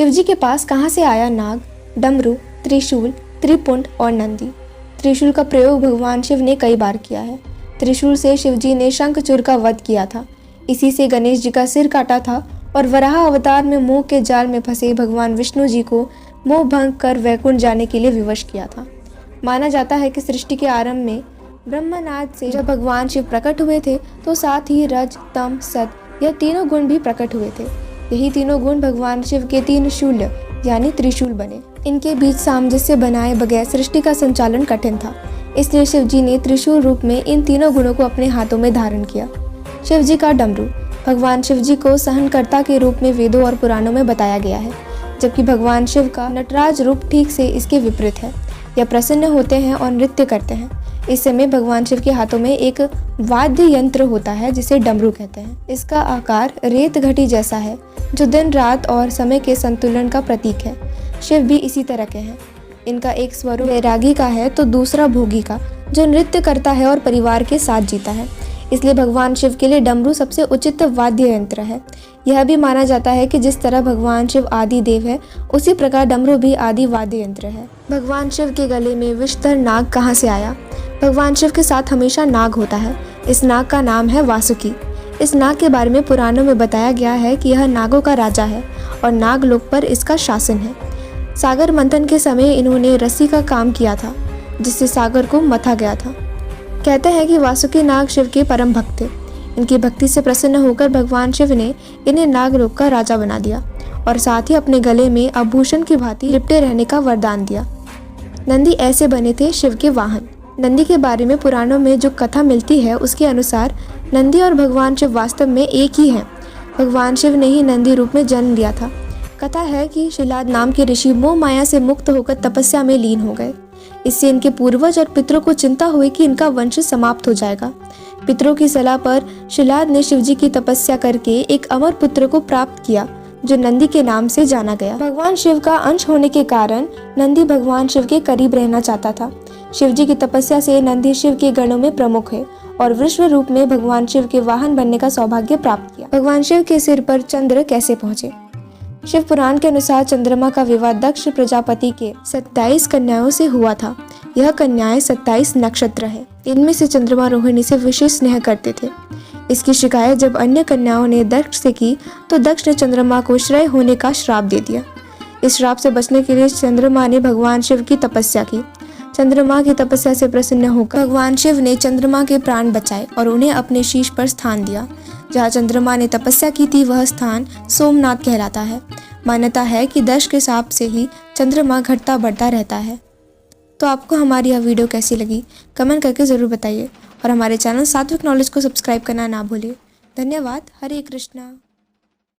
शिवजी के पास कहाँ से आया नाग, डमरू, त्रिशूल, त्रिपुंड और नंदी। त्रिशूल का प्रयोग भगवान शिव ने कई बार किया है। त्रिशूल से शिवजी ने शंखचूड़ का वध किया था। इसी से गणेश जी का सिर काटा था और वराह अवतार में मोह के जाल में फंसे भगवान विष्णु जी को मोह भंग कर वैकुंठ जाने के लिए विवश किया था। माना जाता है कि सृष्टि के आरंभ में ब्रह्मनाद से जब भगवान शिव प्रकट हुए थे तो साथ ही रज, तम, सत यह तीनों गुण भी प्रकट हुए थे। यही तीनों गुण भगवान शिव के तीन शूल यानी त्रिशूल बने। इनके बीच सामंजस्य बनाए बगैर सृष्टि का संचालन कठिन था, इसलिए शिव जी ने त्रिशूल रूप में इन तीनों गुणों को अपने हाथों में धारण किया। शिव जी का डमरू। भगवान शिव जी को सहनकर्ता के रूप में वेदों और पुराणों में बताया गया है, जबकि भगवान शिव का नटराज रूप ठीक से इसके विपरीत है। यह प्रसन्न होते हैं और नृत्य करते हैं। इस समय भगवान शिव के हाथों में एक वाद्य यंत्र होता है जिसे डमरू कहते हैं। इसका आकार रेत घटी जैसा है जो दिन रात और समय के संतुलन का प्रतीक है। शिव भी इसी तरह के हैं। इनका एक स्वरूप वैरागी का है तो दूसरा भोगी का, जो नृत्य करता है और परिवार के साथ जीता है। इसलिए भगवान शिव के लिए डमरू सबसे उचित वाद्य यंत्र है। यह भी माना जाता है कि जिस तरह भगवान शिव आदि देव है, उसी प्रकार डमरू भी आदि वाद्य यंत्र है। भगवान शिव के गले में विषधर नाग कहाँ से आया? भगवान शिव के साथ हमेशा नाग होता है। इस नाग का नाम है वासुकी। इस नाग के बारे में पुराणों में बताया गया है कि यह नागों का राजा है और नागलोक पर इसका शासन है। सागर मंथन के समय इन्होंने रस्सी का काम किया था, जिससे सागर को मथा गया था। कहते हैं कि वासुकी नाग शिव के परम भक्त थे। इनकी भक्ति से प्रसन्न होकर भगवान शिव ने इन्हें नागलोक का राजा बना दिया और साथ ही अपने गले में आभूषण की भांति लिपटे रहने का वरदान दिया। नंदी ऐसे बने थे शिव के वाहन। नंदी के बारे में पुराणों में जो कथा मिलती है उसके अनुसार नंदी और भगवान शिव वास्तव में एक ही हैं। भगवान शिव ने ही नंदी रूप में जन्म लिया था। कथा है कि शिलाद नाम के ऋषि मोह माया से मुक्त होकर तपस्या में लीन हो गए। इससे इनके पूर्वज और पितरों को चिंता हुई कि इनका वंश समाप्त हो जाएगा। पितरों की सलाह पर शिलाद ने शिवजी की तपस्या करके एक अमर पुत्र को प्राप्त किया, जो नंदी के नाम से जाना गया। भगवान शिव का अंश होने के कारण नंदी भगवान शिव के करीब रहना चाहता था। शिवजी की तपस्या से नंदी शिव के गणों में प्रमुख है और विश्व रूप में भगवान शिव के वाहन बनने का सौभाग्य प्राप्त किया। भगवान शिव के सिर पर चंद्र कैसे पहुँचे? शिव पुराण के अनुसार चंद्रमा का विवाह दक्ष प्रजापति के 27 कन्याओं से हुआ था। यह कन्याएं 27 नक्षत्र है। इनमें से चंद्रमा रोहिणी से विशेष स्नेह करते थे। इसकी शिकायत जब अन्य कन्याओं ने दक्ष से की तो दक्ष ने चंद्रमा को श्रेय होने का श्राप दे दिया। इस श्राप से बचने के लिए चंद्रमा ने भगवान शिव की तपस्या की। चंद्रमा की तपस्या से प्रसन्न होकर भगवान शिव ने चंद्रमा के प्राण बचाए और उन्हें अपने शीश पर स्थान दिया। जहाँ चंद्रमा ने तपस्या की थी वह स्थान सोमनाथ कहलाता है। मान्यता है कि दक्ष के शाप से ही चंद्रमा घटता बढ़ता रहता है। तो आपको हमारी यह वीडियो कैसी लगी कमेंट करके ज़रूर बताइए और हमारे चैनल सात्विक नॉलेज को सब्सक्राइब करना ना भूलिए। धन्यवाद। हरे कृष्णा।